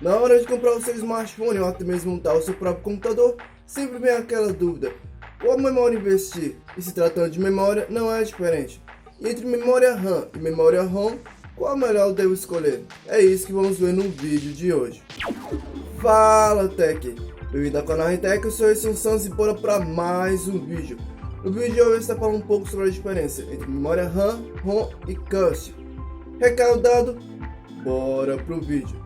Na hora de comprar o seu smartphone ou até mesmo montar o seu próprio computador, sempre vem aquela dúvida: qual memória investir? E se tratando de memória, não é diferente. E entre memória RAM e memória ROM, qual melhor eu devo escolher? É isso que vamos ver no vídeo de hoje. Fala Tech! Bem-vindo ao canal Tech, eu sou Edson Santos e bora para mais um vídeo. No vídeo de hoje eu estou falando um pouco sobre a diferença entre memória RAM, ROM e cache. Recado dado, bora pro vídeo.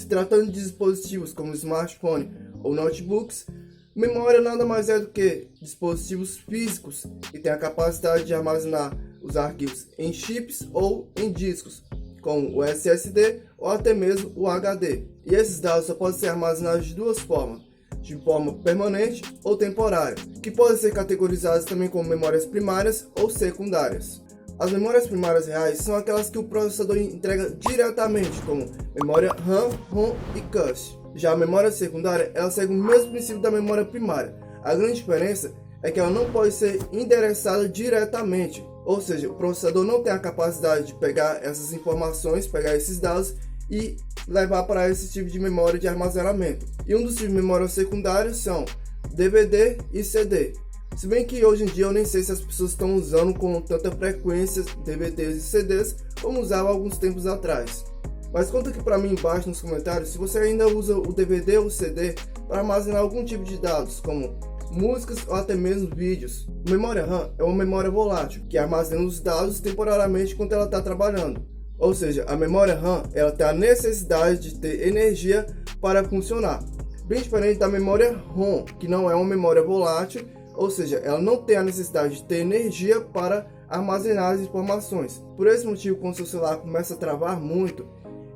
Se tratando de dispositivos como smartphone ou notebooks, memória nada mais é do que dispositivos físicos que têm a capacidade de armazenar os arquivos em chips ou em discos, como o SSD ou até mesmo o HD. E esses dados só podem ser armazenados de duas formas: de forma permanente ou temporária, que podem ser categorizadas também como memórias primárias ou secundárias. As memórias primárias reais são aquelas que o processador entrega diretamente, como memória RAM, ROM e cache. Já a memória secundária, ela segue o mesmo princípio da memória primária. A grande diferença é que ela não pode ser endereçada diretamente, ou seja, o processador não tem a capacidade de pegar essas informações, pegar esses dados e levar para esse tipo de memória de armazenamento. E um dos tipos de memória secundários são DVD e CD. Se bem que hoje em dia eu nem sei se as pessoas estão usando com tanta frequência DVDs e CDs como usavam alguns tempos atrás. Mas conta aqui para mim embaixo nos comentários se você ainda usa o DVD ou o CD para armazenar algum tipo de dados, como músicas ou até mesmo vídeos. Memória RAM é uma memória volátil que armazena os dados temporariamente enquanto ela está trabalhando. Ou seja, a memória RAM ela tem a necessidade de ter energia para funcionar. Bem diferente da memória ROM, que não é uma memória volátil, ou seja, ela não tem a necessidade de ter energia para armazenar as informações. Por esse motivo, quando seu celular começa a travar muito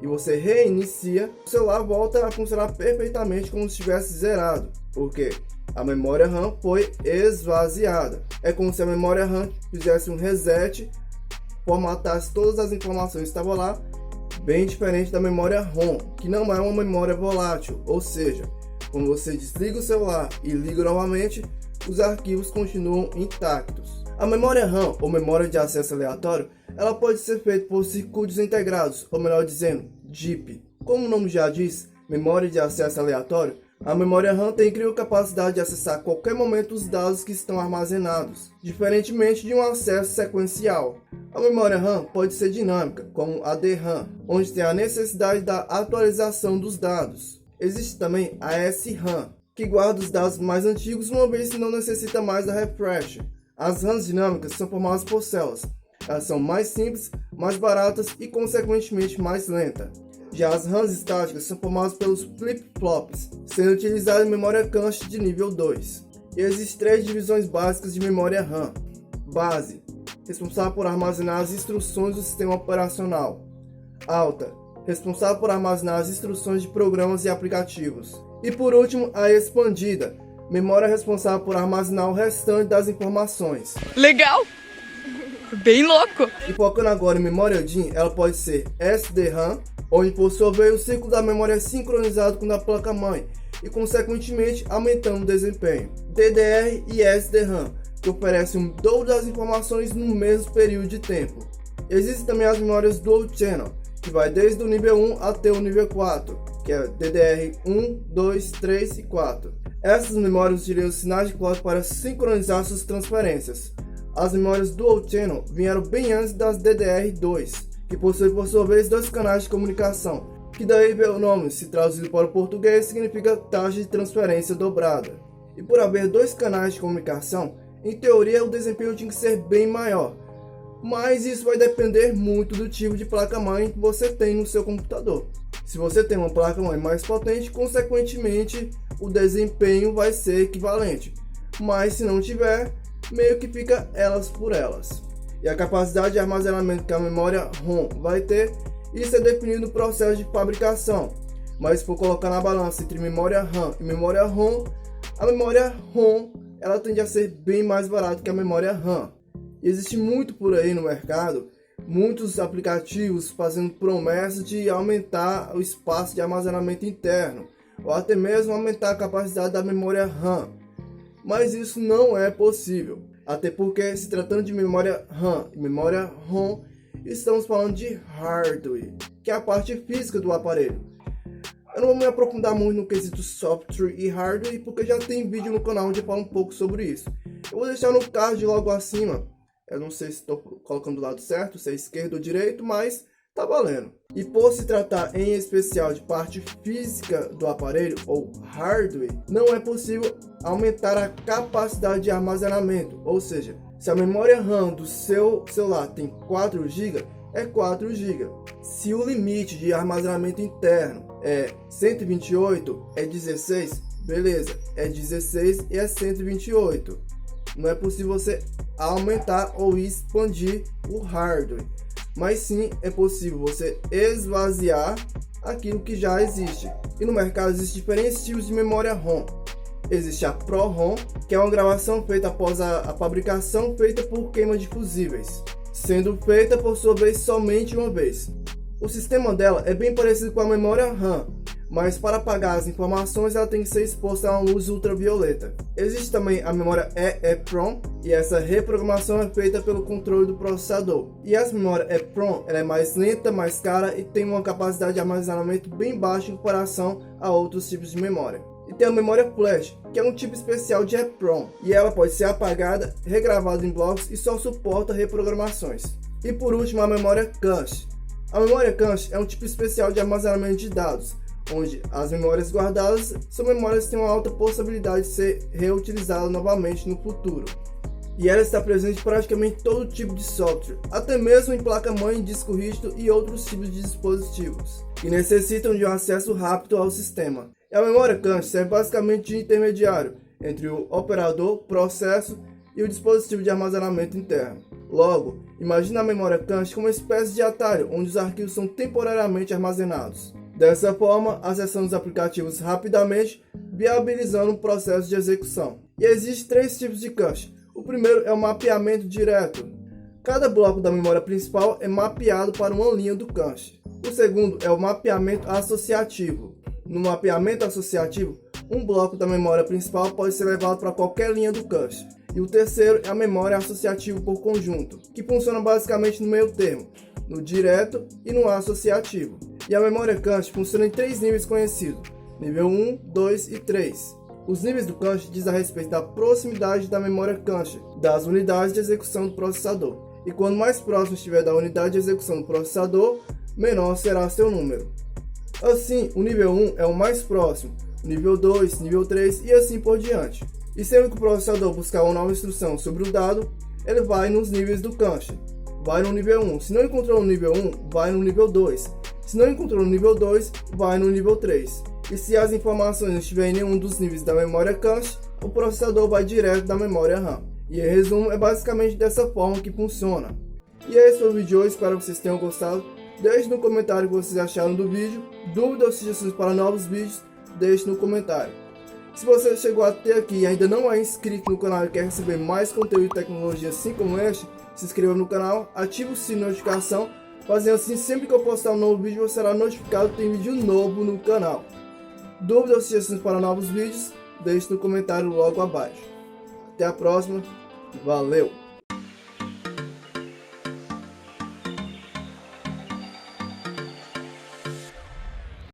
e você reinicia, o celular volta a funcionar perfeitamente como se estivesse zerado, porque a memória RAM foi esvaziada. É como se a memória RAM fizesse um reset, formatasse todas as informações que estavam lá, bem diferente da memória ROM, que não é uma memória volátil, ou seja, quando você desliga o celular e liga novamente, os arquivos continuam intactos. A memória RAM, ou memória de acesso aleatório, ela pode ser feita por circuitos integrados, ou melhor dizendo, DIP. Como o nome já diz, memória de acesso aleatório, a memória RAM tem incrível capacidade de acessar a qualquer momento os dados que estão armazenados, diferentemente de um acesso sequencial. A memória RAM pode ser dinâmica, como a DRAM, onde tem a necessidade da atualização dos dados. Existe também a SRAM, que guarda os dados mais antigos uma vez que não necessita mais da refresh. As RAMs dinâmicas são formadas por células. Elas são mais simples, mais baratas e consequentemente mais lentas. Já as RAMs estáticas são formadas pelos flip-flops, sendo utilizadas em memória cache de nível 2. E existem três divisões básicas de memória RAM. Base, responsável por armazenar as instruções do sistema operacional. Alta, responsável por armazenar as instruções de programas e aplicativos. E por último, a expandida, memória responsável por armazenar o restante das informações. Legal! Bem louco! E focando agora em memória DIMM, ela pode ser SDRAM, onde por sua vez o ciclo da memória é sincronizado com o da placa-mãe e consequentemente aumentando o desempenho. DDR e SDRAM, que oferecem um dobro das informações no mesmo período de tempo. Existem também as memórias Dual Channel, que vai desde o nível 1 até o nível 4, que é DDR 1, 2, 3 e 4. Essas memórias utilizam sinais de clock para sincronizar suas transferências. As memórias Dual Channel vieram bem antes das DDR2, que possuem por sua vez dois canais de comunicação, que daí veio o nome, se traduzido para o português, significa taxa de transferência dobrada. E por haver dois canais de comunicação, em teoria o desempenho tinha que ser bem maior, mas isso vai depender muito do tipo de placa-mãe que você tem no seu computador. Se você tem uma placa-mãe mais potente, consequentemente o desempenho vai ser equivalente, mas se não tiver, meio que fica elas por elas. E a capacidade de armazenamento que a memória ROM vai ter, isso é definido no processo de fabricação, mas se for colocar na balança entre memória RAM e memória ROM, a memória ROM ela tende a ser bem mais barata que a memória RAM. E existe muito por aí no mercado, muitos aplicativos fazendo promessas de aumentar o espaço de armazenamento interno, ou até mesmo aumentar a capacidade da memória RAM. Mas isso não é possível, até porque se tratando de memória RAM e memória ROM, estamos falando de hardware, que é a parte física do aparelho. Eu não vou me aprofundar muito no quesito software e hardware, porque já tem vídeo no canal onde eu falo um pouco sobre isso. Eu vou deixar no card logo acima. Eu não sei se estou colocando do lado certo, se é esquerdo ou direito, mas tá valendo. E por se tratar em especial de parte física do aparelho, ou hardware, não é possível aumentar a capacidade de armazenamento. Ou seja, se a memória RAM do seu celular tem 4 GB, é 4 GB. Se o limite de armazenamento interno é 128, é 16, beleza, é 16 e é 128. Não é possível você aumentar ou expandir o hardware, mas sim é possível você esvaziar aquilo que já existe. E no mercado existem diferentes tipos de memória ROM. Existe a Pro-ROM, que é uma gravação feita após a fabricação feita por queima de fusíveis, sendo feita por sua vez somente uma vez. O sistema dela é bem parecido com a memória RAM, mas para apagar as informações ela tem que ser exposta a uma luz ultravioleta. Existe também a memória EEPROM, e essa reprogramação é feita pelo controle do processador. E essa memória EEPROM ela é mais lenta, mais cara e tem uma capacidade de armazenamento bem baixa em comparação a outros tipos de memória. E tem a memória Flash, que é um tipo especial de EEPROM, e ela pode ser apagada, regravada em blocos e só suporta reprogramações. E por último a memória Cache. A memória Cache é um tipo especial de armazenamento de dados, onde as memórias guardadas são memórias que têm uma alta possibilidade de ser reutilizadas novamente no futuro. E ela está presente em praticamente todo tipo de software, até mesmo em placa-mãe, disco rígido e outros tipos de dispositivos, que necessitam de um acesso rápido ao sistema. E a memória cache serve basicamente de intermediário entre o operador, processo e o dispositivo de armazenamento interno. Logo, imagine a memória cache como uma espécie de atalho onde os arquivos são temporariamente armazenados. Dessa forma, acessando os aplicativos rapidamente, viabilizando o processo de execução. E existem 3 tipos de cache. O primeiro é o mapeamento direto. Cada bloco da memória principal é mapeado para uma linha do cache. O segundo é o mapeamento associativo. No mapeamento associativo, um bloco da memória principal pode ser levado para qualquer linha do cache. E o terceiro é a memória associativa por conjunto, que funciona basicamente no meio termo, no direto e no associativo. E a memória cache funciona em 3 níveis conhecidos, nível 1, 2 e 3. Os níveis do cache diz a respeito da proximidade da memória cache das unidades de execução do processador. E quanto mais próximo estiver da unidade de execução do processador, menor será seu número. Assim, o nível 1 é o mais próximo, o nível 2, nível 3 e assim por diante. E sempre que o processador buscar uma nova instrução sobre o dado, ele vai nos níveis do cache. Vai no nível 1, se não encontrou no nível 1, vai no nível 2. Se não encontrou no nível 2, vai no nível 3. E se as informações não estiverem em nenhum dos níveis da memória cache, o processador vai direto da memória RAM. E em resumo, é basicamente dessa forma que funciona. E esse foi o vídeo de hoje, espero que vocês tenham gostado. Deixe no comentário o que vocês acharam do vídeo. Dúvidas ou sugestões para novos vídeos, deixe no comentário. Se você chegou até aqui e ainda não é inscrito no canal e quer receber mais conteúdo de tecnologia assim como este, se inscreva no canal, ative o sininho de notificação. Fazendo assim, sempre que eu postar um novo vídeo, você será notificado que tem vídeo novo no canal. Dúvidas ou sugestões para novos vídeos, deixe no comentário logo abaixo. Até a próxima, valeu!